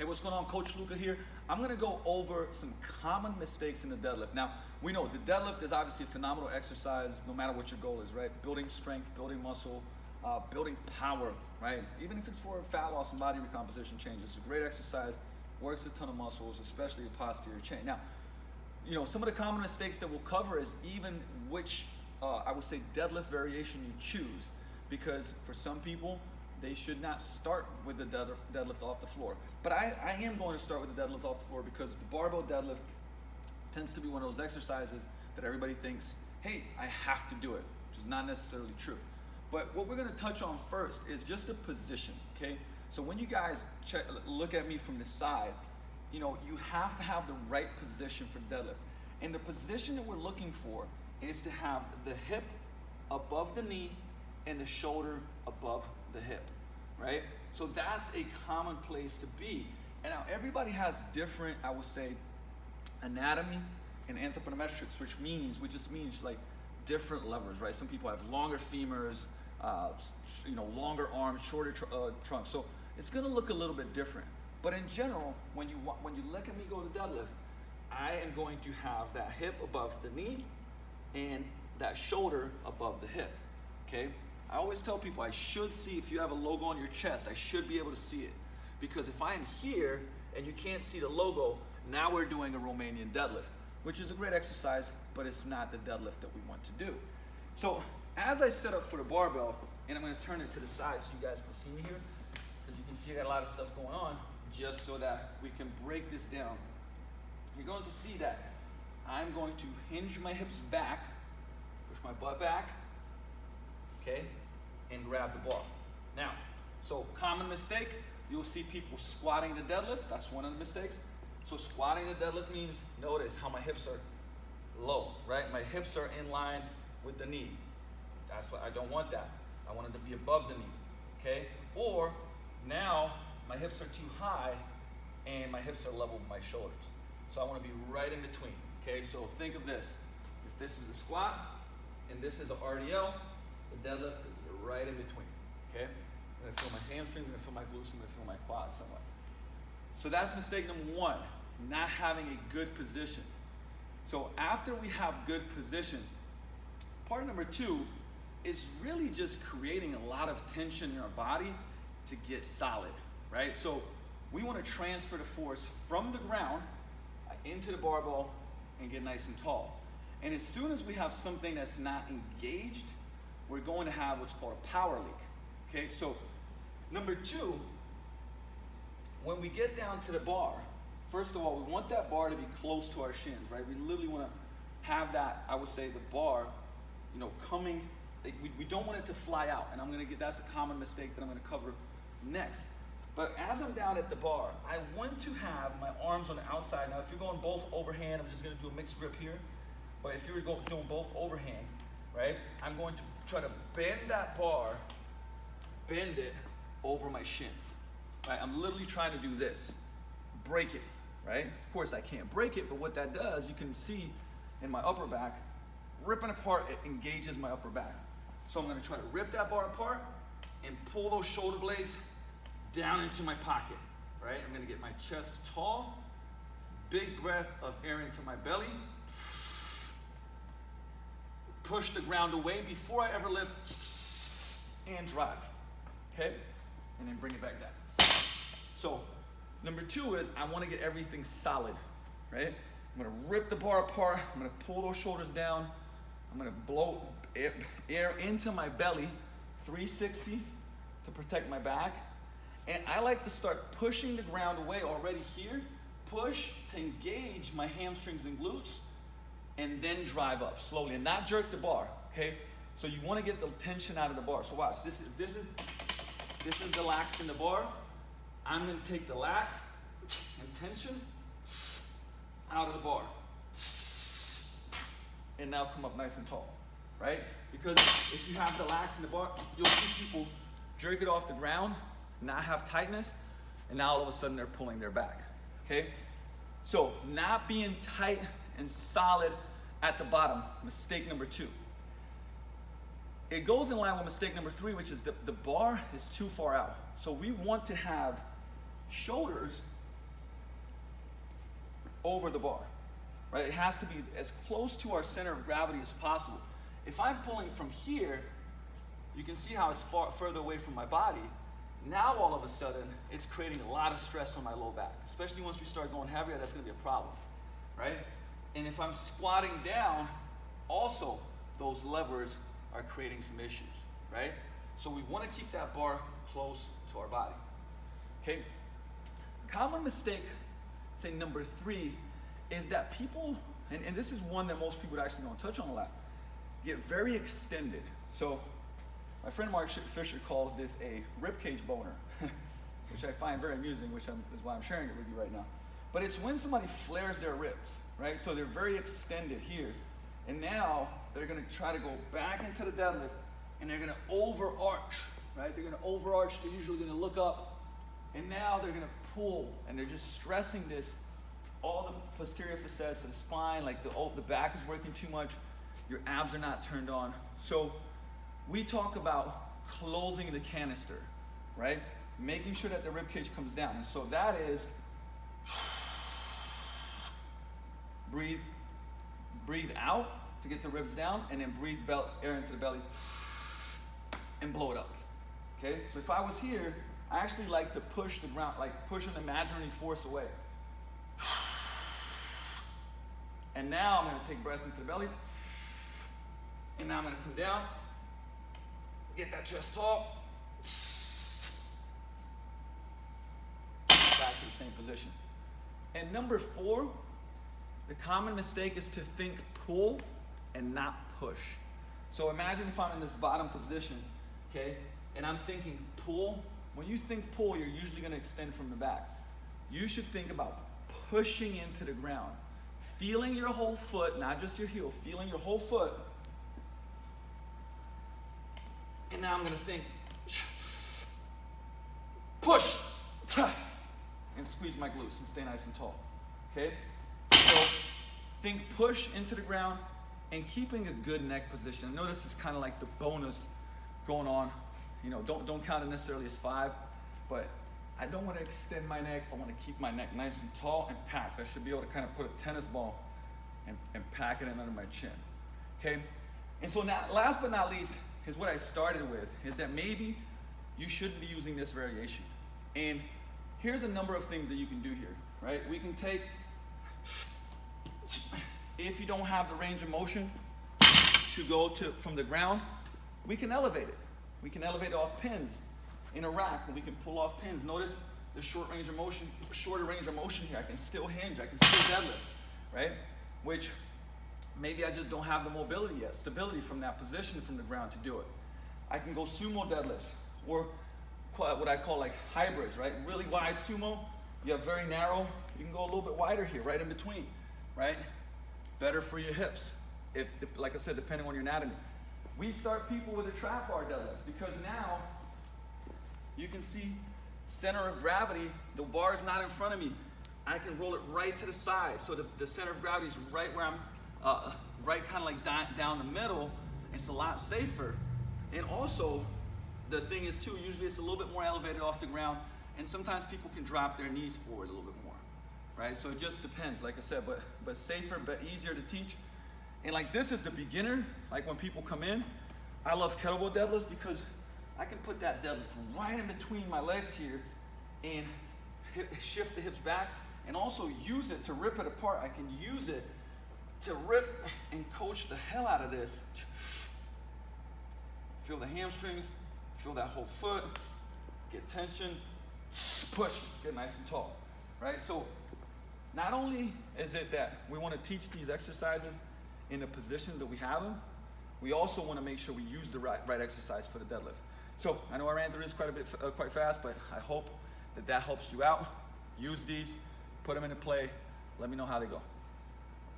Hey, what's going on? Coach Luka here. I'm going to go over some common mistakes in the deadlift. Now, we know the deadlift is obviously a phenomenal exercise no matter what your goal is, right? Building strength, building muscle, building power, right? Even if it's for fat loss and body recomposition changes, it's a great exercise, works a ton of muscles, especially the posterior chain. Now, you know, some of the common mistakes that we'll cover is even which, I would say, deadlift variation you choose, because for some people, they should not start with the deadlift off the floor. But I am going to start with the deadlift off the floor because the barbell deadlift tends to be one of those exercises that everybody thinks, hey, I have to do it, which is not necessarily true. But what we're going to touch on first is just the position, okay? So when you guys look at me from the side, you know, you have to have the right position for deadlift. And the position that we're looking for is to have the hip above the knee and the shoulder above the hip, right? So that's a common place to be. And now everybody has different, I would say, anatomy and anthropometrics, which just means like different levers, right? Some people have longer femurs, you know, longer arms, shorter trunks. So it's gonna look a little bit different. But in general, when you look at me go to deadlift, I am going to have that hip above the knee and that shoulder above the hip, okay? I always tell people I should see, if you have a logo on your chest, I should be able to see it. Because if I'm here and you can't see the logo, now we're doing a Romanian deadlift, which is a great exercise, but it's not the deadlift that we want to do. So as I set up for the barbell, and I'm gonna turn it to the side so you guys can see me here, because you can see I got a lot of stuff going on, just so that we can break this down. You're going to see that I'm going to hinge my hips back, push my butt back, okay, and grab the bar. Now, so common mistake, you'll see people squatting the deadlift. That's one of the mistakes. So squatting the deadlift means, notice how my hips are low, right? My hips are in line with the knee. That's what I don't want that. I want it to be above the knee, okay? Or now my hips are too high and my hips are level with my shoulders. So I want to be right in between, okay? So think of this. If this is a squat and this is an RDL, the deadlift is right in between, okay? I'm gonna feel my hamstrings, I'm gonna feel my glutes, I'm gonna feel my quads somewhat. So that's mistake number one, not having a good position. So after we have good position, part number two is really just creating a lot of tension in our body to get solid, right? So we wanna transfer the force from the ground into the barbell and get nice and tall. And as soon as we have something that's not engaged, we're going to have what's called a power leak, okay? So number two, when we get down to the bar, first of all, we want that bar to be close to our shins, right? We literally want to have that, I would say, the bar, you know, coming, like we don't want it to fly out, and that's a common mistake that I'm gonna cover next. But as I'm down at the bar, I want to have my arms on the outside. Now, if you're going both overhand, I'm just gonna do a mixed grip here, but if you're doing both overhand, right, I'm going to try to bend that bar, bend it over my shins, right? I'm literally trying to do this, break it, right? Of course I can't break it, but what that does, you can see in my upper back, ripping apart, it engages my upper back. So I'm gonna try to rip that bar apart and pull those shoulder blades down into my pocket, right? I'm gonna get my chest tall, big breath of air into my belly, push the ground away before I ever lift, and drive, okay? And then bring it back down. So number two is I want to get everything solid, right? I'm gonna rip the bar apart, I'm gonna pull those shoulders down, I'm gonna blow air into my belly, 360 to protect my back. And I like to start pushing the ground away already here, push to engage my hamstrings and glutes, and then drive up slowly and not jerk the bar, okay? So you want to get the tension out of the bar. So watch, this is the lax in the bar. I'm going to take the lax and tension out of the bar. And now come up nice and tall, right? Because if you have the lax in the bar, you'll see people jerk it off the ground, not have tightness, and now all of a sudden they're pulling their back, okay? So not being tight and solid at the bottom, mistake number two. It goes in line with mistake number three, which is the bar is too far out. So we want to have shoulders over the bar, right? It has to be as close to our center of gravity as possible. If I'm pulling from here, you can see how it's further away from my body. Now all of a sudden, it's creating a lot of stress on my low back, especially once we start going heavier, that's gonna be a problem, right? And if I'm squatting down, also those levers are creating some issues, right? So we wanna keep that bar close to our body, okay? Common mistake, say number 3, is that people, and this is one that most people actually don't touch on a lot, get very extended. So my friend Mark Fisher calls this a ribcage boner, which I find very amusing, is why I'm sharing it with you right now. But it's when somebody flares their ribs, right? So they're very extended here, and now they're gonna try to go back into the deadlift, and they're gonna overarch, right? They're gonna overarch, they're usually gonna look up, and now they're gonna pull, and they're just stressing this, all the posterior facets of the spine, like the back is working too much, your abs are not turned on. So we talk about closing the canister, right? Making sure that the rib cage comes down. And so that is breathe out to get the ribs down, and then breathe air into the belly and blow it up. Okay? So if I was here, I actually like to push the ground, like push an imaginary force away. And now I'm gonna take breath into the belly. And now I'm gonna come down, get that chest tall, back to the same position. And number 4, the common mistake is to think pull and not push. So imagine if I'm in this bottom position, okay, and I'm thinking pull. When you think pull, you're usually gonna extend from the back. You should think about pushing into the ground, feeling your whole foot, not just your heel, feeling your whole foot. And now I'm gonna think, push, and squeeze my glutes and stay nice and tall, okay? So think push into the ground and keeping a good neck position. Notice it's kind of like the bonus going on. You know, don't count it necessarily as 5, but I don't want to extend my neck. I want to keep my neck nice and tall and packed. I should be able to kind of put a tennis ball and pack it in under my chin, okay? And so now, last but not least, is what I started with, is that maybe you shouldn't be using this variation. And here's a number of things that you can do here, right? We can take, if you don't have the range of motion to go from the ground, we can elevate it. We can elevate it off pins in a rack, and we can pull off pins. Notice the shorter range of motion here. I can still hinge, I can still deadlift, right? Which maybe I just don't have the mobility yet, stability from that position from the ground to do it. I can go sumo deadlifts, or what I call like hybrids, right? Really wide sumo, you have very narrow, you can go a little bit wider here, right in between, right? Better for your hips, like I said, depending on your anatomy. We start people with a trap bar deadlift, because now you can see center of gravity, the bar is not in front of me. I can roll it right to the side, so the center of gravity is right where I'm, right kind of like down the middle. It's a lot safer. And also, the thing is too, usually it's a little bit more elevated off the ground, and sometimes people can drop their knees forward a little bit more, right? So it just depends, like I said, but safer, but easier to teach. And like this is the beginner, like when people come in, I love kettlebell deadlifts because I can put that deadlift right in between my legs here and shift the hips back, and also use it to rip it apart. I can use it to rip and coach the hell out of this. Feel the hamstrings, feel that whole foot, get tension, push, get nice and tall, right? So not only is it that we want to teach these exercises in the positions that we have them, we also want to make sure we use the right exercise for the deadlift. So I know I ran through this quite fast, but I hope that helps you out. Use these, put them into play. Let me know how they go.